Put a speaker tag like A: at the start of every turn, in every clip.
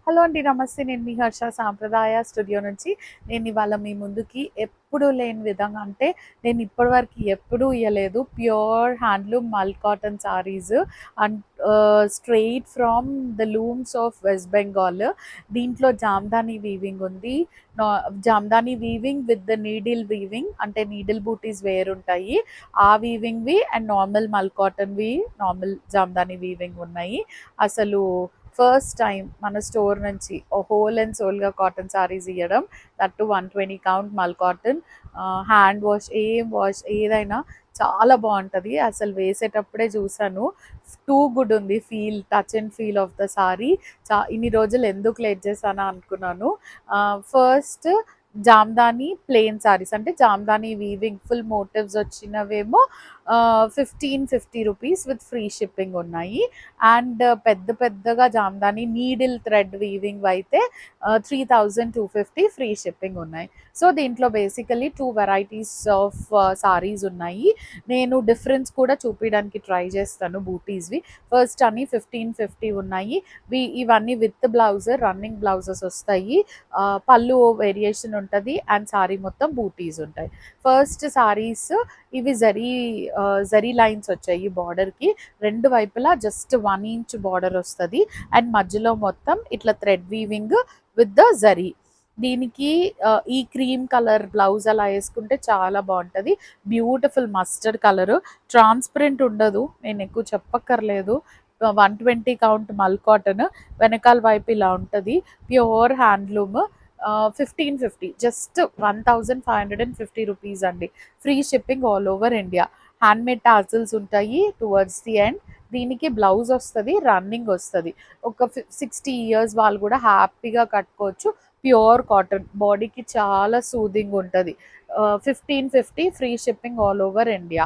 A: Hello అండి. నమస్తే. నేను మీ హర్ష సాంప్రదాయ స్టూడియో నుంచి. నేను ఇవాళ మీ ముందుకి ఎప్పుడూ లేని విధంగా అంటే నేను ఇప్పటివరకు ఎప్పుడూ ఇయ్యలేదు. ప్యూర్ హ్యాండ్లూమ్ మల్ cotton saris and straight from the looms of west Bengal. దీంట్లో జామ్దాని వీవింగ్ ఉంది. Jamdani weaving with the needle weaving అంటే నీడిల్ బూటీస్ వేరుంటాయి. ఆ వీవింగ్వి అండ్ నార్మల్ మల్ కాటన్వి నార్మల్ జామ్దాని వీవింగ్ ఉన్నాయి. అసలు ఫస్ట్ టైం మన స్టోర్ నుంచి హోల్ అండ్ సోల్గా కాటన్ సారీస్ ఇవ్వడం, దట్టు 120 కౌంట్ మల్ కాటన్. హ్యాండ్ వాష్ వాష్ ఏదైనా చాలా బాగుంటుంది. అసలు వేసేటప్పుడే చూసాను, టూ గుడ్ ఉంది feel, touch and feel of the sorry. ఇన్ని రోజులు ఎందుకు లేట్ చేశానా అనుకున్నాను. ఫస్ట్ జామ్దాని ప్లెయిన్ సారీస్ అంటే జామ్దాని వీవింగ్ ఫుల్ మోటివ్స్ వచ్చినవేమో 1550 రూపీస్ విత్ ఫ్రీ షిప్పింగ్ ఉన్నాయి. అండ్ పెద్దగా జామ్దాని నీడిల్ థ్రెడ్ వీవింగ్ అయితే 3250 ఫ్రీ షిప్పింగ్ ఉన్నాయి. సో దీంట్లో బేసికలీ 2 వెరైటీస్ ఆఫ్ సారీస్ ఉన్నాయి. నేను డిఫరెన్స్ కూడా చూపించడానికి ట్రై చేస్తాను బూటీస్వి. ఫస్ట్ అన్ని 1550 ఉన్నాయి. ఇవన్నీ విత్ బ్లౌజ్, రన్నింగ్ బ్లౌజెస్ వస్తాయి. పళ్ళు వేరియేషన్ ఉంటుంది అండ్ సారీ మొత్తం బూటీస్ ఉంటాయి. ఫస్ట్ సారీస్ ఇవి జరీ లైన్స్ వచ్చాయి బార్డర్కి. రెండు వైపులా జస్ట్ 1 ఇంచ్ బార్డర్ వస్తుంది అండ్ మధ్యలో మొత్తం ఇట్లా thread weaving with the zari. దీనికి ఈ క్రీమ్ కలర్ బ్లౌజ్ అలా వేసుకుంటే చాలా బాగుంటుంది. బ్యూటిఫుల్ మస్టర్డ్ కలర్, ట్రాన్స్పరెంట్ ఉండదు, నేను ఎక్కువ చెప్పక్కర్లేదు. 120 కౌంట్ మల్ కాటన్, వెనకాల వైపు ఇలా ఉంటుంది. Pure handloom. 1550, జస్ట్ 1550 రూపీస్ అండి. Free shipping all over India. Handmade tassels ఉంటాయి టువర్డ్స్ ది ఎండ్. దీనికి బ్లౌజ్ వస్తుంది, రన్నింగ్ వస్తుంది. ఒక 60 ఇయర్స్ వాళ్ళు కూడా హ్యాపీగా కట్టుకోవచ్చు. ప్యూర్ కాటన్, బాడీకి చాలా సూదింగ్ ఉంటుంది. 1550 free shipping all over India.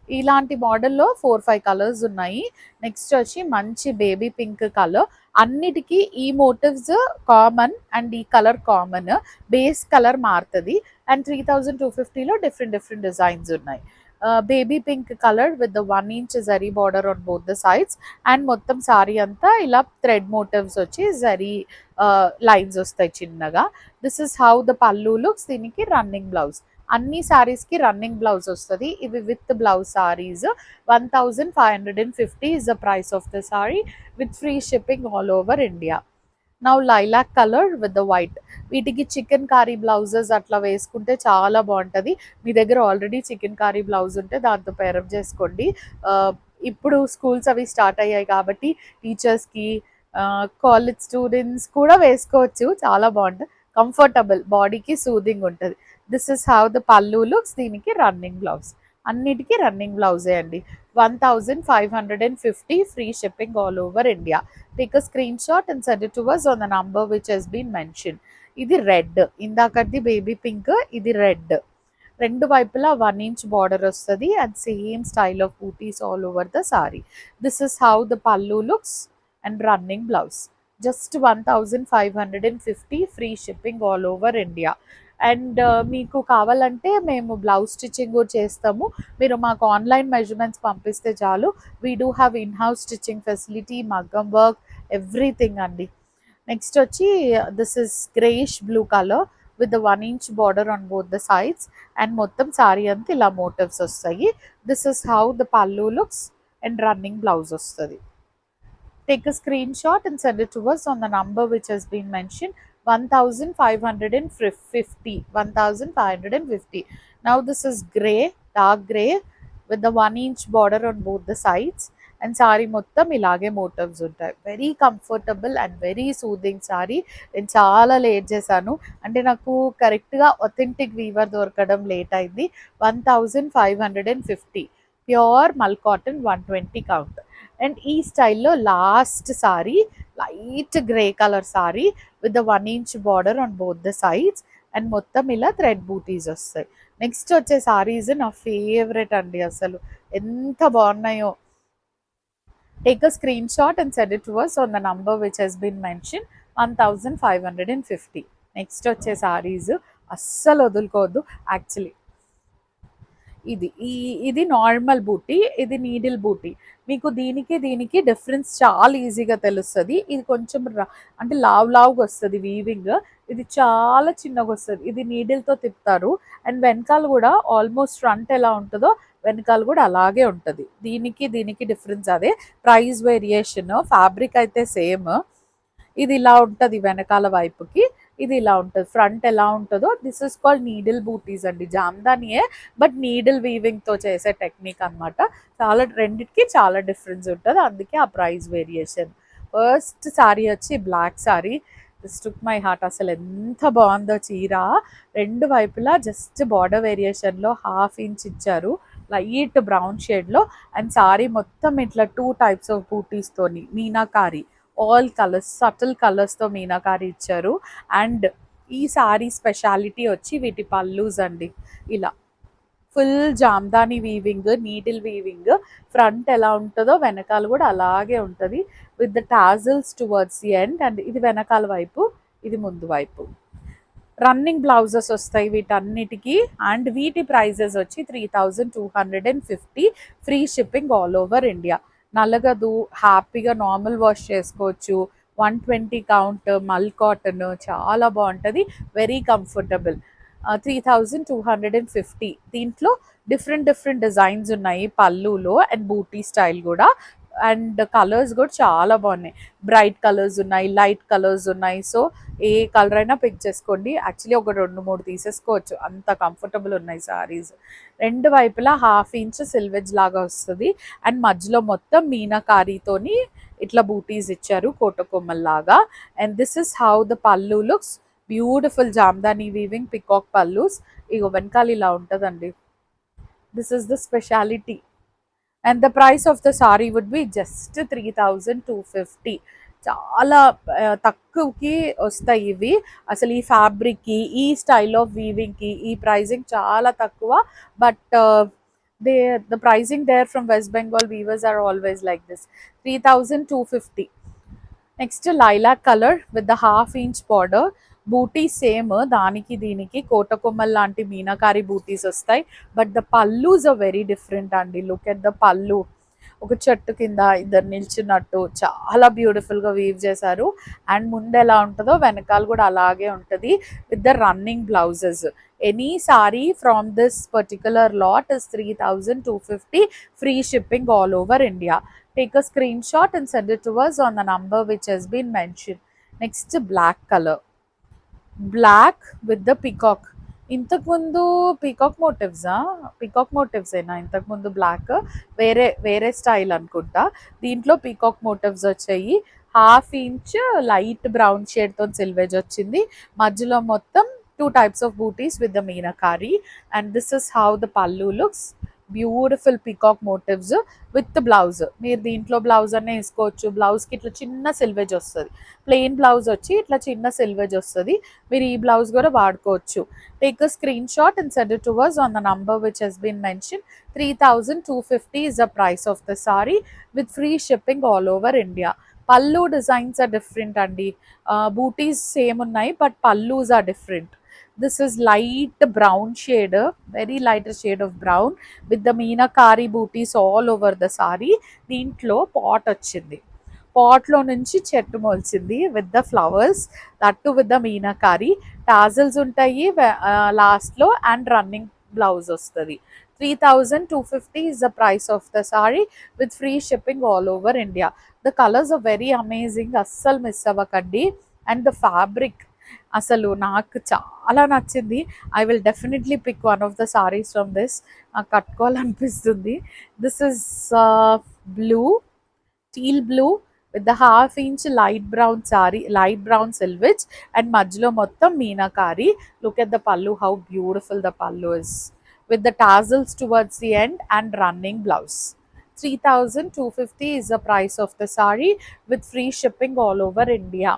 A: ఇలాంటి మోడల్లో 4-5 కలర్స్ ఉన్నాయి. నెక్స్ట్ వచ్చి మంచి బేబీ పింక్ కలర్. అన్నిటికీ ఈ మోటివ్స్ కామన్ అండ్ ఈ కలర్ కామన్, బేస్ కలర్ మారుతుంది. అండ్ 3250లో డిఫరెంట్ డిజైన్స్ ఉన్నాయి. Baby pink colour with the 1 inch zari border on both the sides and మొత్తం సారీ అంతా ఇలా థ్రెడ్ మోటివ్స్ వచ్చి జరీ లైన్స్ వస్తాయి చిన్నగా. This is how the pallu looks. దీనికి రన్నింగ్ బ్లౌజ్. అన్ని సారీస్కి రన్నింగ్ బ్లౌజ్ వస్తుంది. ఇవి with blouse saris. 1550 is the price of the saree with free shipping all over India. Now lilac colour with the white. వీటికి chicken Carey blouses అట్లా వేసుకుంటే చాలా బాగుంటుంది. మీ దగ్గర ఆల్రెడీ చికెన్ కారీ బ్లౌజ్ ఉంటే దాంతో పేరప్ చేసుకోండి. ఇప్పుడు స్కూల్స్ అవి స్టార్ట్ అయ్యాయి కాబట్టి టీచర్స్కి, కాలేజ్ స్టూడెంట్స్ కూడా వేసుకోవచ్చు. చాలా బాగుంటుంది, కంఫర్టబుల్, బాడీకి సూదింగ్ ఉంటుంది. This is how the pallu looks. దీనికి రన్నింగ్ బ్లౌజ్. అన్నిటికీ రన్నింగ్ బ్లౌజే అండి. 1550 free shipping all over India. Take a screen shot and send it to us on the number which has been mentioned. ఇది red, ఇందాకది baby pink, ఇది red. రెండు వైపులా 1 inch border వస్తుంది and same style of butis all over the sari. This is how the pallu looks and running blouse. Just 1550 free shipping all over India. And మీకు కావాలంటే మేము blouse stitching కూడా చేస్తాము. మీరు మాకు ఆన్లైన్ మెజర్మెంట్స్ పంపిస్తే చాలు. We do have in house stitching facility, మగ్గం వర్క్, ఎవ్రీథింగ్ అండి. నెక్స్ట్ వచ్చి this is greyish blue colour with the 1 inch border on both the sides and మొత్తం సారీ అంతా ఇలా మోటివ్స్ వస్తాయి. This is how the pallu looks and running blouse వస్తుంది. Take a screenshot and send it to us on the number which has been mentioned. 1550. 1550. Now this is grey, dark grey with the 1 inch border on both the sides and saree మొత్తం ఇలాగే motifs ఉంటాయి. Very comfortable and very soothing sorry. నేను చాలా late చేశాను అంటే నాకు కరెక్ట్గా authentic Weaver దొరకడం లేట్ అయింది. 1550 ప్యూర్ మల్ కాటన్ 120 కౌంట్. అండ్ ఈ స్టైల్లో last sorry light grey colour sorry with the 1 inch border on both the sides and మొత్తం ఇలా థ్రెడ్ బూటీస్ వస్తాయి. నెక్స్ట్ వచ్చే సారీస్ నా ఫేవరెట్ అండి, అసలు ఎంత బాగున్నాయో. Take a screen shot and send it to us on the number which has been mentioned. 1550. Next వచ్చే సారీస్ అస్సలు వదులుకోవద్దు. యాక్చువల్లీ ఇది నార్మల్ బూటీ, ఇది నీడిల్ బూటీ. మీకు దీనికి డిఫరెన్స్ చాలా ఈజీగా తెలుస్తది. ఇది కొంచెం అంటే లావుగా వస్తది వీవింగ్. ఇది చాలా చిన్నగొస్తది. ఇది నీడిల్‌తో తిప్పుతారు. అండ్ వెనకాల గూడా ఆల్మోస్ట్ ఫ్రంట్ ఎలా ఉంటదో వెనకాల గూడా అలాగే ఉంటది. దీనికి డిఫరెన్స్ అదే. Price variation. ఫ్యాబ్రిక్ అయితే సేమ్. ఇది ఇలా ఉంటది వెనకాల వైపుకి. ఇది ఇలా ఉంటది. ఫ్రంట్ ఎలా ఉంటదో దిస్ ఇస్ కాల్డ్ నీడిల్ బూటీస్ అండి. జామ్దానియే బట్ నీడిల్ వీవింగ్‌తో చేసే టెక్నిక్ అన్నమాట. రెండిటికి చాలా డిఫరెన్స్ ఉంటది. అందుకే ఆ ప్రైస్ వేరియేషన్. ఫస్ట్ సారీ వచ్చి black sari. This took my heart. అసలు ఎంత బాగుందో చీర. రెండు వైపులా జస్ట్ బార్డర్ వేరియేషన్‌లో హాఫ్ ఇంచ్ ఇచ్చారు. లైట్ బ్రౌన్ షేడ్‌లో. అండ్ సారీ మొత్తం ఇట్లా 2 టైప్స్ ఆఫ్ బూటీస్‌తోని మీనాకారి. ఆల్ కలర్స్, సటిల్ కలర్స్‌తో మీనాకారి ఇచ్చారు. అండ్ ఈ సారీ స్పెషాలిటీ వచ్చి వీటి పల్లూస్ అండి. ఇలా full Jamdani weaving, needle weaving. Front ఎలా ఉంటుందో వెనకాల కూడా అలాగే ఉంటుంది. With the tassels towards the end. And ఇది వెనకాల వైపు, ఇది ముందు వైపు. రన్నింగ్ బ్లౌజెస్ వస్తాయి వీటన్నిటికీ. అండ్ వీటి ప్రైజెస్ వచ్చి 3250. Free shipping all over India. నలగదు, హ్యాపీగా నార్మల్ వాష్ చేసుకోవచ్చు. 120 కౌంట్, మల్ కాటన్, చాలా బాగుంటుంది. Very comfortable. 3250. దీంట్లో డిఫరెంట్ డిజైన్స్ ఉన్నాయి పళ్ళులో అండ్ బూటీ స్టైల్ కూడా. అండ్ కలర్స్ కూడా చాలా బాగున్నాయి. బ్రైట్ కలర్స్ ఉన్నాయి, లైట్ కలర్స్ ఉన్నాయి. సో ఏ కలర్ అయినా పిక్ చేసుకోండి. యాక్చువల్లీ ఒక 2-3 తీసేసుకోవచ్చు, అంత కంఫర్టబుల్ ఉన్నాయి సారీస్. రెండు వైపులా హాఫ్ ఇంచ్ సిల్వెజ్ లాగా వస్తుంది. అండ్ మధ్యలో మొత్తం మీనాకారీతోని ఇట్లా బూటీస్ ఇచ్చారు కోటకొమ్మల్లాగా. And this is how the pallu looks. Beautiful Jamdani weaving peacock pallus. ఇగో వెనకాల ఇలా ఉంటుందండి. This is the speciality. And the price of the sari would be just 3250. చాలా తక్కువకి వస్తాయి ఇవి. అసలు ఈ ఫ్యాబ్రిక్కి, ఈ స్టైల్ ఆఫ్ వీవింగ్కి ఈ ప్రైజింగ్ చాలా తక్కువ. But the pricing there from West Bengal weavers are always like this. 3250. Next lilac colour with the half inch border. Buti same, దానికి దీనికి కోటకొమ్మల్ లాంటి మీనాకారి బూటీస్ వస్తాయి. But the pallus are very different అండి. Look at the pallu. ఒక చెట్టు కింద ఇద్దరు నిల్చున్నట్టు చాలా బ్యూటిఫుల్గా వీవ్ చేశారు. అండ్ ముందు ఎలా ఉంటుందో వెనకాల కూడా అలాగే ఉంటుంది with the running blouses. Any sorry from this particular lot is 3250. Free shipping all over India. Take a screenshot and send it to us on the number which has been mentioned. Next, black color. Black with the peacock. ఇంతకుముందు peacock motifs అయినా ఇంతకుముందు black వేరే style అనుకుంటా. దీంట్లో peacock motifs వచ్చాయి. Half inch light brown షేడ్తో selvage వచ్చింది. మధ్యలో మొత్తం 2 types of butis with the meenakari. And this is how the pallu looks. Beautiful peacock motifs with blouse. మీరు దీంట్లో బ్లౌజ్ అనే వేసుకోవచ్చు. బ్లౌజ్కి ఇట్లా చిన్న సిల్వేజ్ వస్తుంది. ప్లెయిన్ బ్లౌజ్ వచ్చి ఇట్లా చిన్న సిల్వేజ్ వస్తుంది. మీరు ఈ బ్లౌజ్ కూడా వాడుకోవచ్చు. Take a screen shot and send it to us on the number which has been mentioned. 3250 is the price of the saree with free shipping all over India. Pallu designs are different అండి. Butis same ఉన్నాయి but pallus are different. This is light brown shade, very lighter shade of brown with the meenakari booties all over the saree. దీంట్లో pot వచ్చింది. పాట్లో నుంచి చెట్టు మొలిచింది with the flowers. That with the meenakari. Tassels ఉంటాయి లాస్ట్లో అండ్ రన్నింగ్ బ్లౌజ్ వస్తుంది. 3250 is the price of the saree with free shipping all over India. The colors are very amazing. అస్సలు మిస్ అవ్వకండి. అండ్ ద ఫ్యాబ్రిక్ అసలు నాకు చాలా నచ్చింది. I will definitely pick one of the saris from this. నాకు కట్టుకోవాలనిపిస్తుంది. This is blue, teal blue with the half inch light brown sari, light brown selvage and మధ్యలో మొత్తం meenakari. Look at the pallu, how beautiful the pallu is with the tassels towards the end and running blouse. 3250 is the price of the saree with free shipping all over India.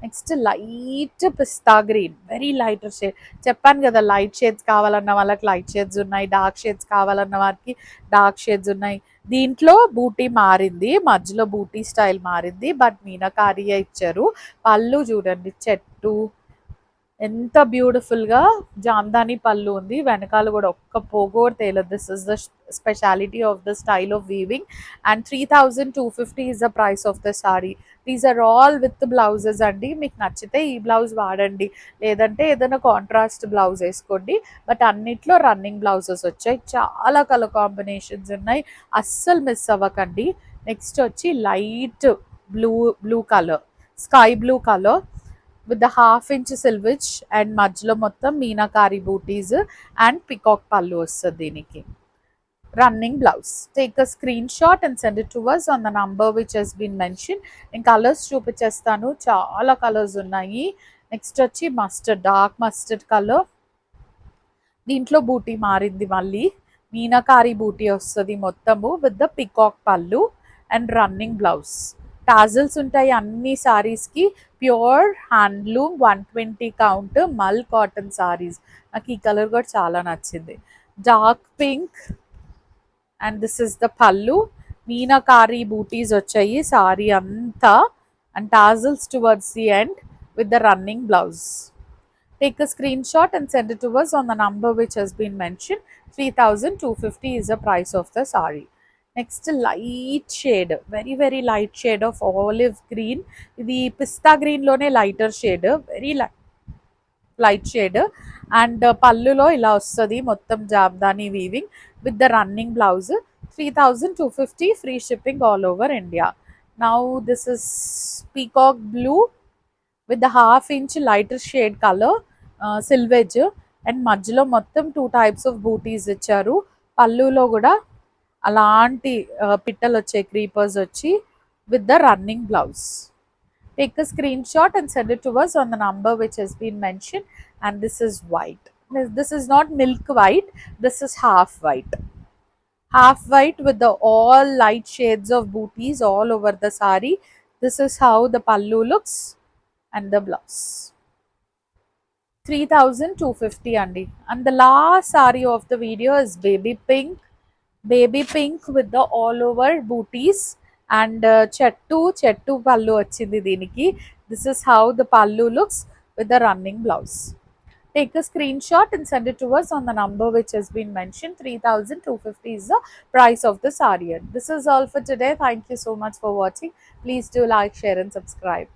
A: Next light pista green, very lighter shade. చెప్పాను కదా light shades కావాలన్న వాళ్ళకి light shades ఉన్నాయి, dark shades కావాలన్న వారికి dark shades ఉన్నాయి. దీంట్లో బూటీ మారింది, మధ్యలో బూటీ స్టైల్ మారింది బట్ మీనాకారియే ఇచ్చారు. పళ్ళు చూడండి చెట్టు, ఎంత బ్యూటిఫుల్‌గా జామ్దాని పళ్ళు ఉంది. వెనకాల గూడా ఒక్క పోగు కూడా తేలదు. This is the speciality of the style of weaving and 3250 is the price of the sari. These are all with blouses అండి. మీకు నచ్చితే ఈ బ్లౌజ్ వాడండి. లేదంటే ఏదైనా కాంట్రాస్ట్ బ్లౌజ్ ఏసుకోండి. బట్ అన్నిట్లో రన్నింగ్ బ్లౌజెస్ వచ్చాయి. చాలా కలర్ కాంబినేషన్స్ ఉన్నాయి. అస్సలు మిస్ అవ్వకండి. నెక్స్ట్ వచ్చి light blue blue colour, sky blue colour with the half inch selvage and మధ్యలో మొత్తం మీనాకారి బూటీస్ అండ్ పికాక్ పళ్ళు వస్తుంది దీనికి. Running blouse. Take a screen shot and send it to us on the number which has been mention. నేను colours చూపించేస్తాను, చాలా colours ఉన్నాయి. Next వచ్చి mustard, dark mustard colour. దీంట్లో బూటీ మారింది మళ్ళీ. మీనాకారి బూటీ వస్తుంది మొత్తము విత్ ద పికాక్ పళ్ళు అండ్ రన్నింగ్ బ్లౌజ్. టాజల్స్ ఉంటాయి అన్ని సారీస్కి. ప్యూర్ హ్యాండ్లూమ్ 120 కౌంట్ మల్ కాటన్ సారీస్. నాకు ఈ కలర్ కూడా చాలా నచ్చింది. Dark pink and this is the పళ్ళు. మీనాకారి బూటీస్ వచ్చాయి సారీ అంతా and tassels towards the end with the running blouse. Take a screenshot and send it to us on the number which has been mentioned. 3250 is the price of the saree. Next, light shade, very very light shade of olive green. The pista green lone lighter shade, very light shade. And pallulo ila vastadi mottam jamdani weaving with the running blouse. 3250, free shipping all over India. Now this is peacock blue with the half inch lighter shade color, selvage and మధ్యలో మొత్తం 2 types of బూటీస్ ఇచ్చారు. పళ్ళులో కూడా అలాంటి పిట్టలు వచ్చాయి, creepers వచ్చి with the running blouse. Take a screen shot and send it to us on the number which has been mentioned. And this is white. This is not milk white, this is half white. Half white with the all light shades of booties all over the saree. This is how the pallu looks and the blouse. 3250 andi. And the last saree of the video is baby pink with the all over booties and chettu pallu vachindi deeniki. This is how the pallu looks with the running blouse. Take a screenshot and send it to us on the number which has been mentioned. 3250 is the price of the saree. This is all for today. Thank you so much for watching. Please do like, share and subscribe.